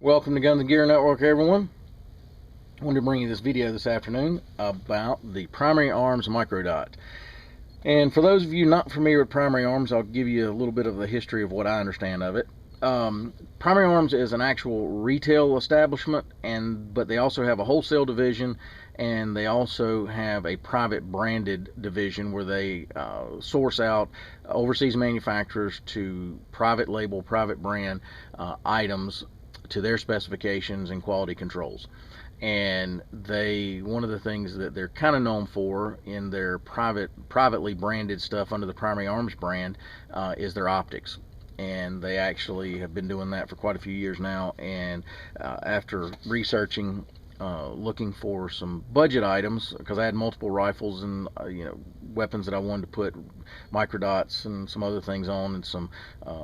Welcome to Gun the Gear Network, everyone. I wanted to bring you this video this afternoon about the Primary Arms Micro Dot. And for those of you not familiar with Primary Arms, I'll give you a little bit of the history of what I understand of it. Primary Arms is an actual retail establishment, but they also have a wholesale division, and they also have a private branded division where they source out overseas manufacturers to private label, private brand items to their specifications and quality controls. And one of the things that they're kind of known for in their privately branded stuff under the Primary Arms brand is their optics. And they actually have been doing that for quite a few years now. And after researching, looking for some budget items, because I had multiple rifles and weapons that I wanted to put microdots and some other things on, and some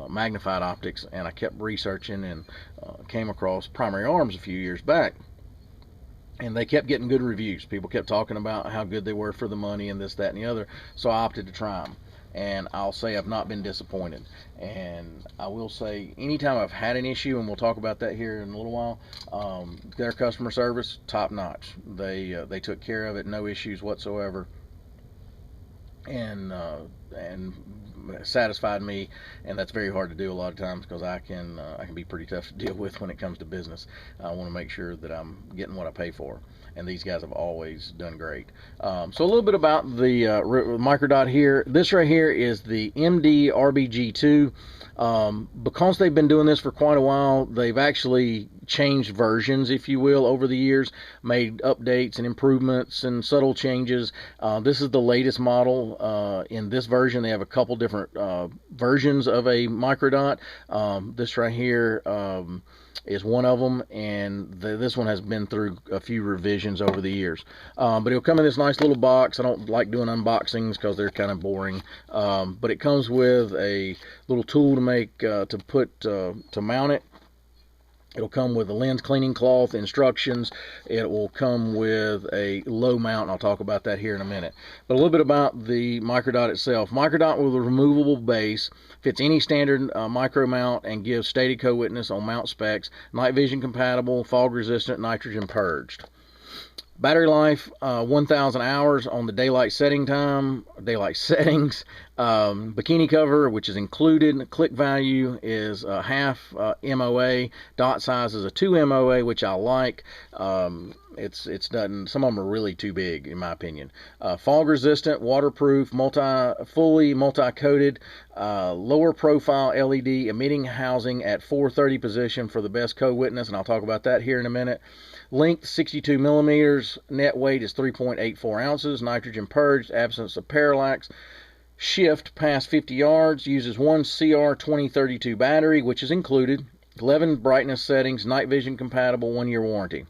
magnified optics, and I kept researching and came across Primary Arms a few years back. And they kept getting good reviews. People kept talking about how good they were for the money and this, that, and the other. So I opted to try them. And I'll say I've not been disappointed. And I will say, anytime I've had an issue, and we'll talk about that here in a little while, their customer service, top notch. They took care of it, no issues whatsoever. And satisfied me, and that's very hard to do a lot of times, because I can be pretty tough to deal with when it comes to business. I want to make sure that I'm getting what I pay for, and these guys have always done great. So a little bit about the Microdot here. This right here is the MD-RBGII. Because they've been doing this for quite a while, they've actually changed versions, if you will, over the years, made updates and improvements and subtle changes. This is the latest model. In this version, they have a couple different versions of a Microdot. This right here is one of them, and this one has been through a few revisions over the years. But it'll come in this nice little box. I don't like doing unboxings because they're kind of boring. But it comes with a little tool to mount it. It'll come with a lens cleaning cloth, instructions. It will come with a low mount, and I'll talk about that here in a minute. But a little bit about the Microdot itself. Microdot with a removable base, fits any standard micro mount, and gives stated co-witness on mount specs. Night vision compatible, fog resistant, nitrogen purged. Battery life, 1,000 hours on the daylight settings. Bikini cover, which is included. Click value is half MOA. Dot size is a 2 MOA, which I like. It's done. Some of them are really too big, in my opinion. Fog resistant, waterproof, fully multi-coated, lower profile LED emitting housing at 430 position for the best co-witness, and I'll talk about that here in a minute. Length 62 millimeters. Net weight is 3.84 ounces. Nitrogen purged. Absence of parallax. Shift past 50 yards. Uses one CR2032 battery, which is included. 11 brightness settings. Night vision compatible. 1-year warranty.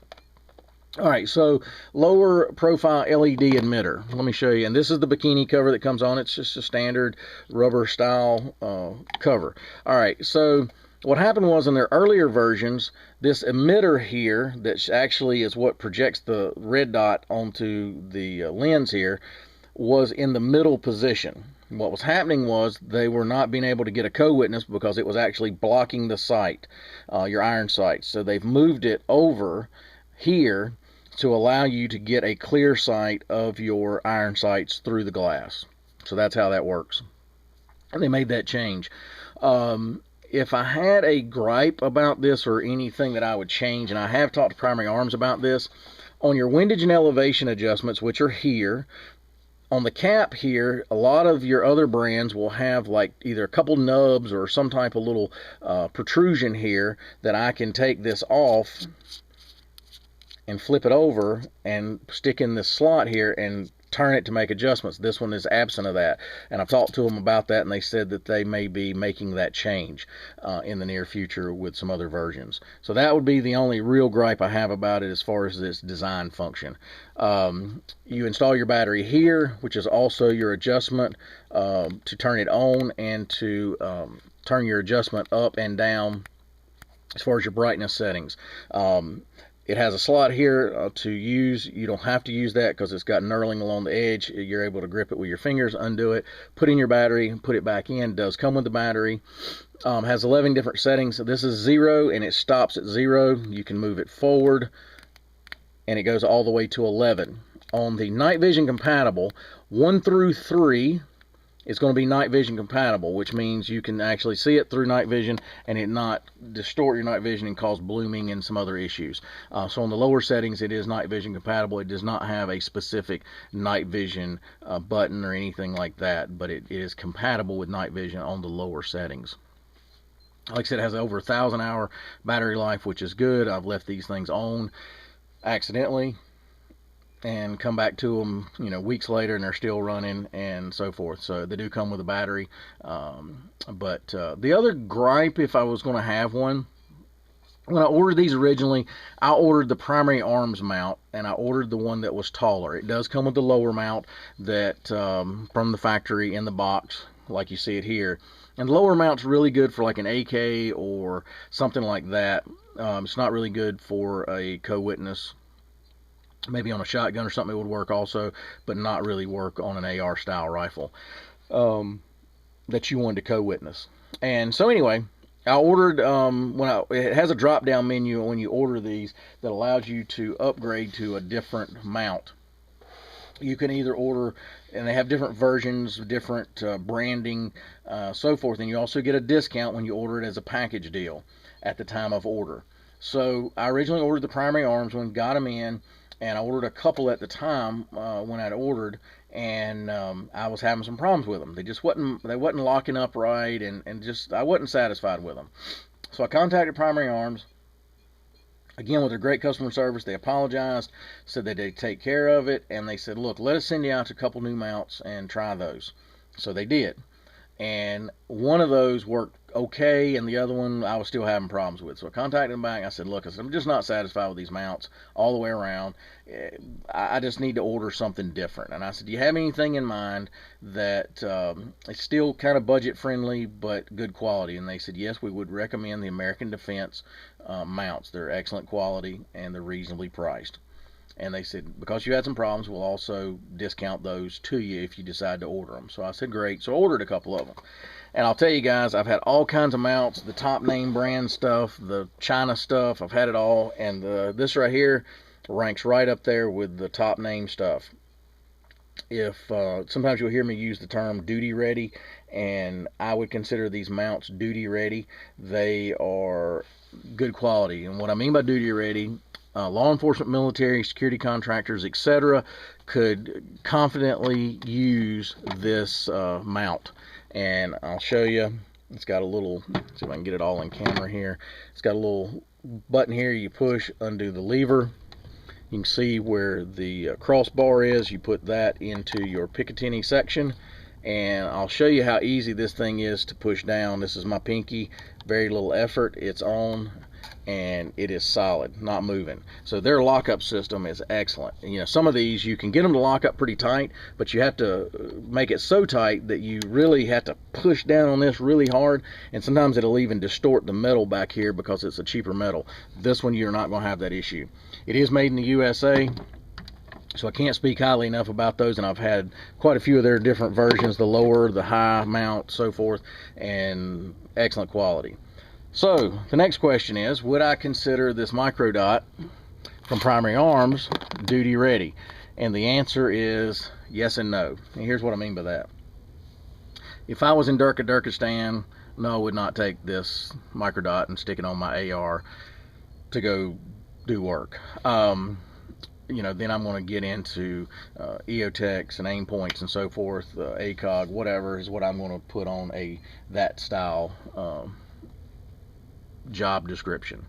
Alright, so lower profile LED emitter. Let me show you. And this is the bikini cover that comes on. It's just a standard rubber style cover. Alright, so what happened was, in their earlier versions, this emitter here, that actually is what projects the red dot onto the lens here, was in the middle position. What was happening was they were not being able to get a co-witness because it was actually blocking the sight, your iron sight. So they've moved it over here to allow you to get a clear sight of your iron sights through the glass. So that's how that works. And they made that change. If I had a gripe about this or anything that I would change, and I have talked to Primary Arms about this, on your windage and elevation adjustments, which are here, on the cap here, a lot of your other brands will have like either a couple nubs or some type of little protrusion here that I can take this off and flip it over and stick in this slot here and turn it to make adjustments. This one is absent of that, and I've talked to them about that, and they said that they may be making that change in the near future with some other versions. So that would be the only real gripe I have about it as far as this design function. You install your battery here, which is also your adjustment to turn it on and to turn your adjustment up and down as far as your brightness settings. It has a slot here to use. You don't have to use that because it's got knurling along the edge. You're able to grip it with your fingers, undo it, put in your battery, put it back in. It does come with the battery. Has 11 different settings. So this is 0 and it stops at 0. You can move it forward and it goes all the way to 11. On the night vision compatible, 1 through 3 is going to be night vision compatible, which means you can actually see it through night vision and it not distort your night vision and cause blooming and some other issues. So on the lower settings, it is night vision compatible. It does not have a specific night vision button or anything like that, but it is compatible with night vision on the lower settings. Like I said, it has over 1,000-hour battery life, which is good. I've left these things on accidentally and come back to them, you know, weeks later and they're still running and so forth. So they do come with a battery. But the other gripe, if I was going to have one, when I ordered these originally, I ordered the primary arms mount and I ordered the one that was taller. It does come with the lower mount that from the factory in the box, like you see it here. And the lower mount's really good for like an AK or something like that. It's not really good for a co-witness. Maybe on a shotgun or something it would work also, but not really work on an AR style rifle that you wanted to co-witness. And so anyway, I ordered, it has a drop down menu when you order these that allows you to upgrade to a different mount. You can either order, and they have different versions, different branding, so forth, and you also get a discount when you order it as a package deal at the time of order. So I originally ordered the primary arms one, got them in, and I ordered a couple at the time when I'd ordered, and I was having some problems with them. They wasn't locking up right, and just I wasn't satisfied with them. So I contacted Primary Arms. Again, with their great customer service, they apologized, said that they'd take care of it, and they said, look, let us send you out a couple new mounts and try those. So they did. And one of those worked okay, and the other one I was still having problems with. So I contacted them back. I said, look, I'm just not satisfied with these mounts all the way around. I just need to order something different. And I said, do you have anything in mind that is still kind of budget friendly but good quality? And they said, yes, we would recommend the American Defense mounts. They're excellent quality and they're reasonably priced. And they said, because you had some problems, we'll also discount those to you if you decide to order them. So I said, great. So I ordered a couple of them. And I'll tell you guys, I've had all kinds of mounts, the top name brand stuff, the China stuff. I've had it all. And this right here ranks right up there with the top name stuff. If sometimes you'll hear me use the term duty ready, and I would consider these mounts duty ready. They are good quality. And what I mean by duty ready, law enforcement, military, security contractors, etc. could confidently use this mount. And I'll show you. It's got a little, see if I can get it all in camera here. It's got a little button here. You push, undo the lever. You can see where the crossbar is. You put that into your Picatinny section. And I'll show you how easy this thing is to push down. This is my pinky. Very little effort. It's on. And it is solid, not moving. So their lockup system is excellent. And, you know, some of these you can get them to lock up pretty tight, but you have to make it so tight that you really have to push down on this really hard, and sometimes it'll even distort the metal back here because it's a cheaper metal. This one you're not going to have that issue. It is made in the USA, so I can't speak highly enough about those, and I've had quite a few of their different versions, the lower, the high mount, so forth, and excellent quality. So the next question is, would I consider this Microdot from Primary Arms duty ready? And the answer is yes and no. And here's what I mean by that. If I was in Turkestan, no, I would not take this Microdot and stick it on my AR to go do work. You know, then I'm going to get into EOTechs and aim points and so forth. ACOG, whatever is what I'm going to put on that style job description.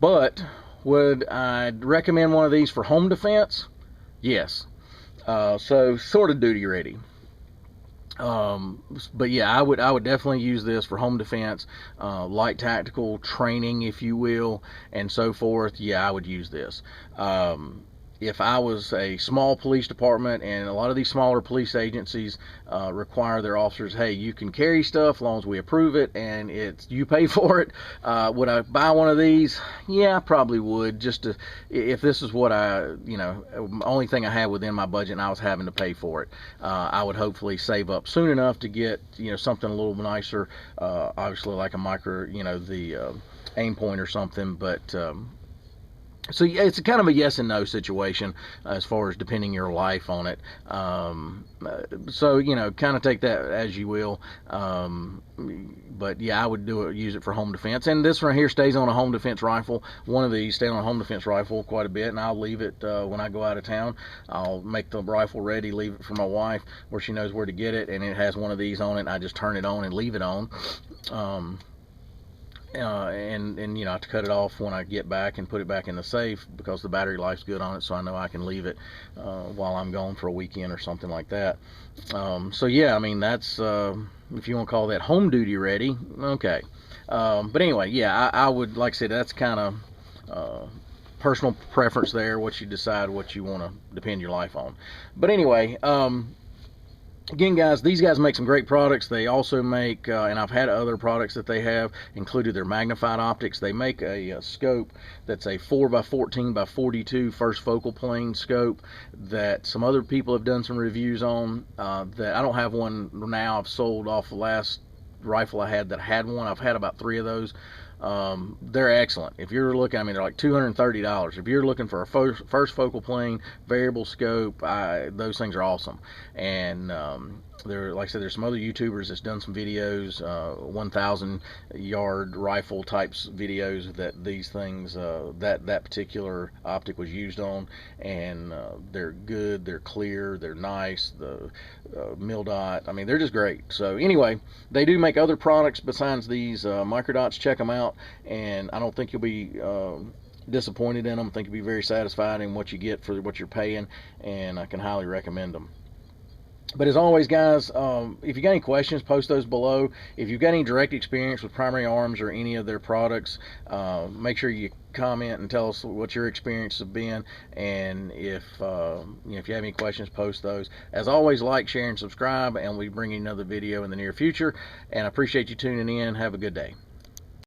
But would I recommend one of these for home defense? Yes. So sort of duty ready. But yeah, I would definitely use this for home defense, light tactical training, if you will, and so forth. Yeah, I would use this. if I was a small police department, and a lot of these smaller police agencies require their officers, hey, you can carry stuff as long as we approve it and you pay for it. Would I buy one of these? Yeah, I probably would, just to, if this is what only thing I had within my budget and I was having to pay for it. I would hopefully save up soon enough to get something a little nicer, obviously like a micro, the aim point or something, but so yeah, it's kind of a yes and no situation as far as depending your life on it. So kind of take that as you will. But yeah, I would use it for home defense. And this right here stays on a home defense rifle. One of these stay on a home defense rifle quite a bit, and I'll leave it when I go out of town. I'll make the rifle ready, leave it for my wife where she knows where to get it, and it has one of these on it. And I just turn it on and leave it on. And I have to cut it off when I get back and put it back in the safe because the battery life's good on it, so I know I can leave it while I'm gone for a weekend or something like that. So yeah, I mean, that's if you want to call that home duty ready, okay. But anyway, yeah, I would, like I said, that's kind of personal preference there, what you decide what you want to depend your life on. But anyway, again, guys, these guys make some great products. They also make, and I've had other products that they have, included their magnified optics. They make a scope that's a 4x14x42 first focal plane scope that some other people have done some reviews on. That I don't have one now. I've sold off the last rifle I had that had one. I've had about 3 of those. They're excellent. If you're looking, I mean, they're like $230. If you're looking for a first focal plane variable scope, those things are awesome. And there, like I said, there's some other YouTubers that's done some videos, 1,000 yard rifle types videos that these things, that particular optic was used on, and they're good, they're clear, they're nice. The Microdot, I mean, they're just great. So anyway, they do make other products besides these Microdots. Check them out, and I don't think you'll be disappointed in them. I think you'll be very satisfied in what you get for what you're paying, and I can highly recommend them. But as always, guys, if you got any questions, post those below. If you've got any direct experience with Primary Arms or any of their products, make sure you comment and tell us what your experience has been. And if you have any questions, post those. As always, like, share, and subscribe, and we bring you another video in the near future. And I appreciate you tuning in. Have a good day.